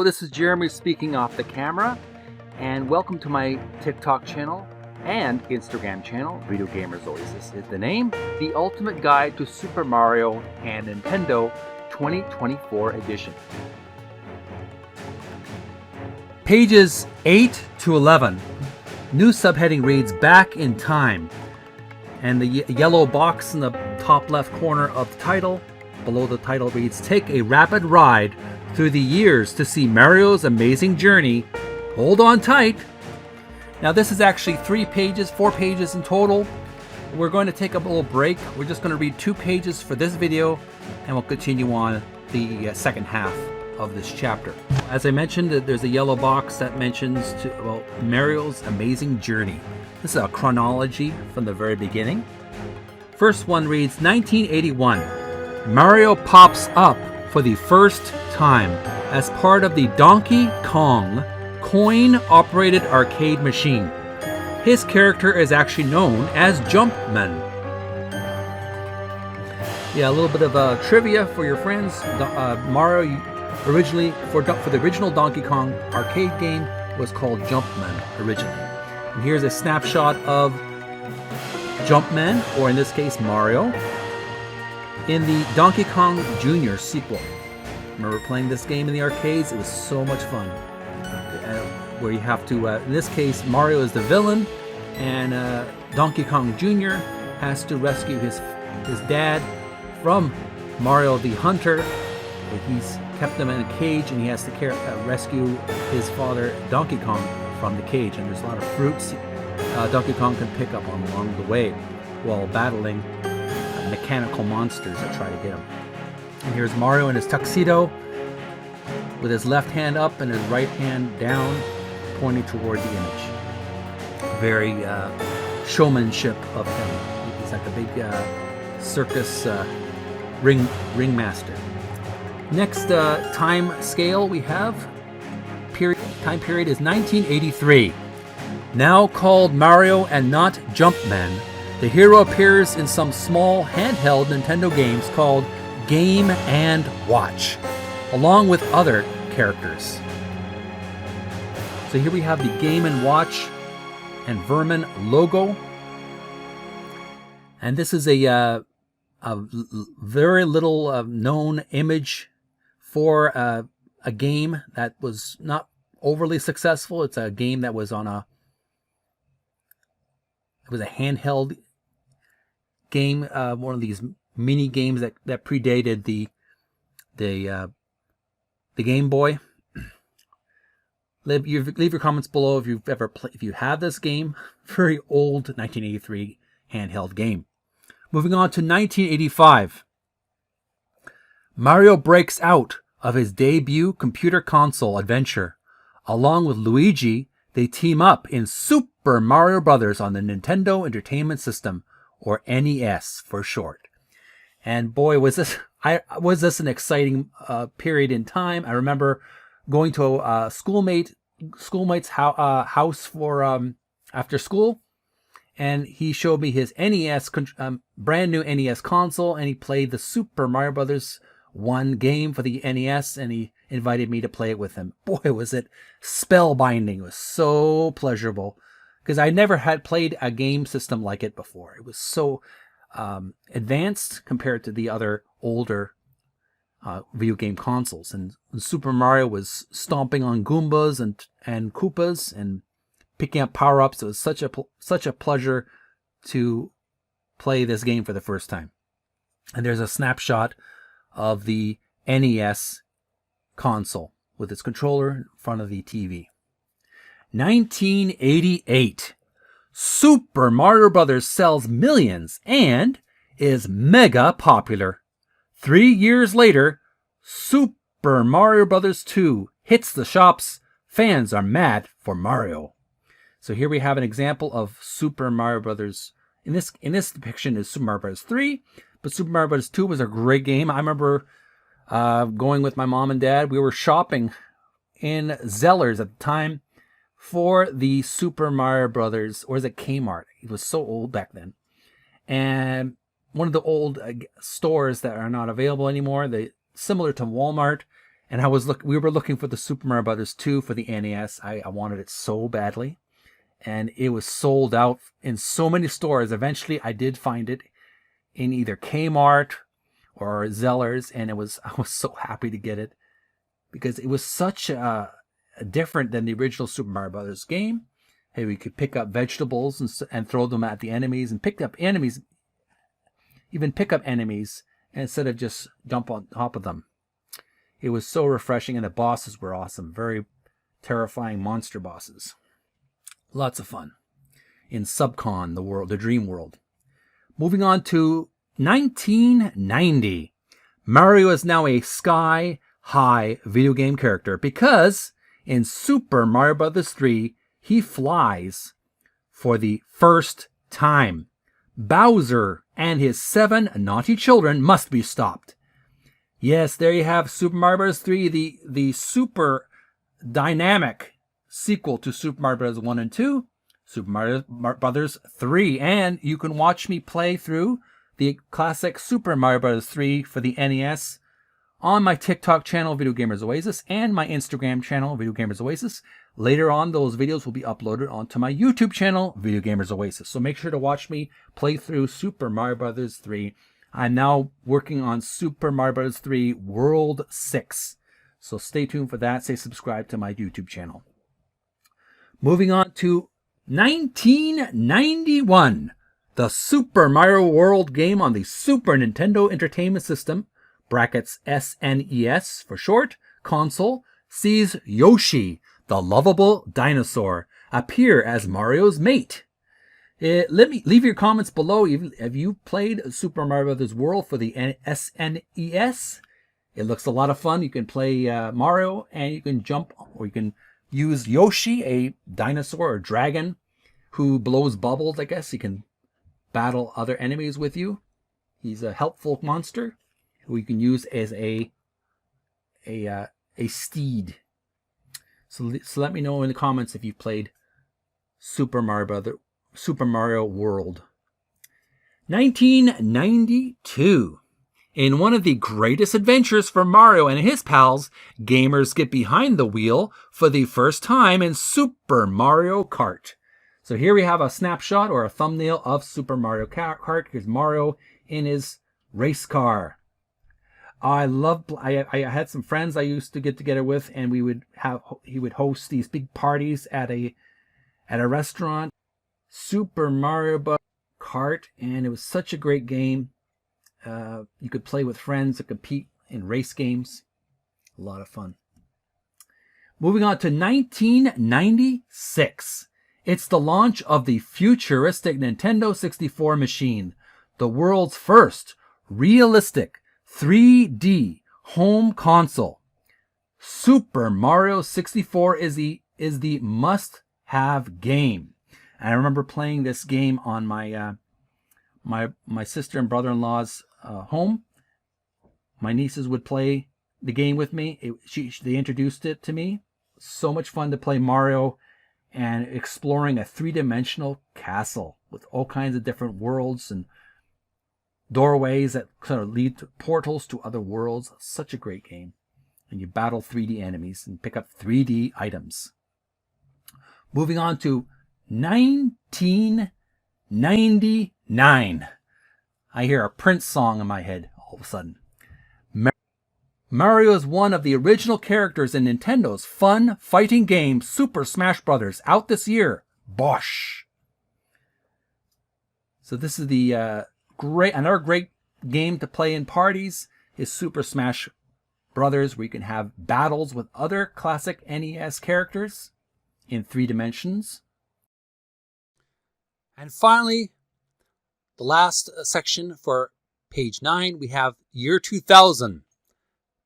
Hello, this is Jeremy speaking off the camera, and welcome to my TikTok channel and Instagram channel, Video Gamers Oasis is the name, the ultimate guide to Super Mario and Nintendo 2024 edition. Pages 8 to 11. New subheading reads Back in Time, and the yellow box in the top left corner of the title, below the title reads Take a rapid ride through the years to see Mario's amazing journey. Hold on tight. Now this is actually 4 pages in total. We're going to take a little break. We're just going to read 2 pages for this video, and we'll continue on the second half of this chapter. As I mentioned, there's a yellow box that mentions Mario's amazing journey. This is a chronology from the very beginning. First one reads 1981. Mario pops up for the first time as part of the Donkey Kong coin-operated arcade machine. His character is actually known as Jumpman. Yeah, a little bit of trivia for your friends. Mario originally, for the original Donkey Kong arcade game, was called Jumpman originally. And here's a snapshot of Jumpman, or in this case Mario, in the Donkey Kong Jr. sequel. Remember playing this game in the arcades? It was so much fun. Where you have to, in this case, Mario is the villain, and Donkey Kong Jr. has to rescue his dad from Mario the Hunter. He's kept him in a cage, and he has to rescue his father, Donkey Kong, from the cage. And there's a lot of fruits Donkey Kong can pick up along the way while battling mechanical monsters that try to get him. And here's Mario in his tuxedo with his left hand up and his right hand down, pointing toward the image. Very showmanship of him. He's like a big circus ringmaster. Next time scale we have, time period is 1983. Now called Mario and not Jumpman, the hero appears in some small handheld Nintendo games called Game & Watch, along with other characters. So here we have the Game & Watch and Vermin logo. And this is a very little known image for a game that was not overly successful. It's a game that was on a handheld game, one of these mini games that predated the Game Boy. Leave your comments below if you've ever if you have this game. Very old 1983 handheld game. Moving on to 1985. Mario breaks out of his debut computer console adventure. Along with Luigi, they team up in Super Mario Bros. On the Nintendo Entertainment System, or NES for short. And boy, was this an exciting period in time. I remember going to a schoolmate's house for after school, and he showed me his NES, brand new NES console, and he played the Super Mario Bros. 1 game for the NES, and he invited me to play it with him. Boy, was it spellbinding. It was so pleasurable, because I never had played a game system like it before. It was so advanced compared to the other older video game consoles. And Super Mario was stomping on Goombas and Koopas and picking up power-ups. It was such a pleasure to play this game for the first time. And there's a snapshot of the NES console with its controller in front of the TV. 1988. Super Mario Bros. Sells millions and is mega popular. 3 years later, Super Mario Bros. 2 hits the shops. Fans are mad for Mario. So here we have an example of Super Mario Bros. In this depiction is Super Mario Bros. 3, but Super Mario Bros. 2 was a great game. I remember going with my mom and dad. We were shopping in Zellers at the time for the Super Mario Brothers, or is it Kmart? It was so old back then. And one of the old stores that are not available anymore, similar to Walmart, And we were looking for the Super Mario Brothers 2 for the NES. I wanted it so badly. And it was sold out in so many stores. Eventually, I did find it in either Kmart or Zellers, and I was so happy to get it because it was such a different than the original Super Mario Brothers game. Hey, we could pick up vegetables and throw them at the enemies, and pick up enemies instead of just jump on top of them. It was so refreshing, and the bosses were awesome. Very terrifying monster bosses. Lots of fun in Subcon, the dream world. Moving on to 1990. Mario is now a sky-high video game character because in Super Mario Bros. 3, he flies for the first time. Bowser and his 7 naughty children must be stopped. Yes, there you have Super Mario Bros. 3, the super dynamic sequel to Super Mario Bros. 1 and 2, Super Mario Bros. 3, and you can watch me play through the classic Super Mario Bros. 3 for the NES on my TikTok channel, Video Gamers Oasis, and my Instagram channel, Video Gamers Oasis. Later on, those videos will be uploaded onto my YouTube channel, Video Gamers Oasis. So make sure to watch me play through Super Mario Bros. 3. I'm now working on Super Mario Bros. 3 World 6. So stay tuned for that. Say subscribe to my YouTube channel. Moving on to 1991. The Super Mario World game on the Super Nintendo Entertainment System, brackets SNES for short, console, sees Yoshi, the lovable dinosaur, appear as Mario's mate. Leave your comments below. Have you played Super Mario Bros. World for the SNES? It looks a lot of fun. You can play Mario, and you can jump, or you can use Yoshi, a dinosaur or dragon who blows bubbles, I guess. You can battle other enemies with you. He's a helpful monster who you can use as a steed. So let me know in the comments if you've played Super Mario World. 1992. In one of the greatest adventures for Mario and his pals, gamers get behind the wheel for the first time in Super Mario Kart. So here we have a snapshot or a thumbnail of Super Mario Kart. Here's Mario in his race car. I had some friends I used to get together with, and he would host these big parties at a restaurant. Super Mario Kart, and it was such a great game. You could play with friends to compete in race games. A lot of fun. Moving on to 1996. It's the launch of the futuristic Nintendo 64 machine, the world's first realistic 3D home console. Super Mario 64 is the must-have game. And I remember playing this game on my my sister and brother-in-law's home. My nieces would play the game with me. They introduced it to me. So much fun to play Mario and exploring a three-dimensional castle with all kinds of different worlds and doorways that kind of lead to portals to other worlds. Such a great game. And you battle 3D enemies and pick up 3D items. Moving on to 1999. I hear a Prince song in my head all of a sudden. Mario is one of the original characters in Nintendo's fun fighting game Super Smash Bros. Out this year. Bosh. So this is the another great game to play in parties is Super Smash Bros., where you can have battles with other classic NES characters in 3 dimensions. And finally, the last section for page 9, we have year 2000.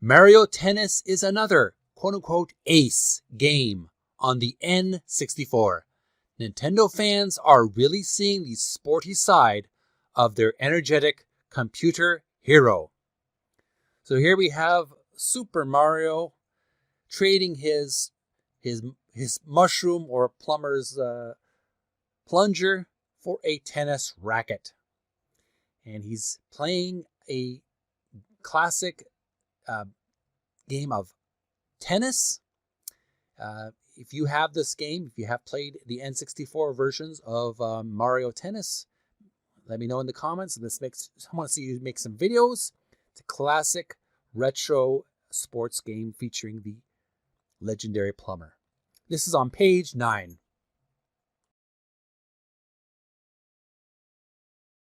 Mario Tennis is another quote-unquote ace game on the N64. Nintendo fans are really seeing the sporty side of their energetic computer hero. So here we have Super Mario trading his mushroom or plumber's plunger for a tennis racket. And he's playing a classic game of Tennis. If you have this game, if you have played the N64 versions of Mario Tennis, let me know in the comments. I want to see you make some videos. It's a classic retro sports game featuring the legendary plumber. This is on page 9.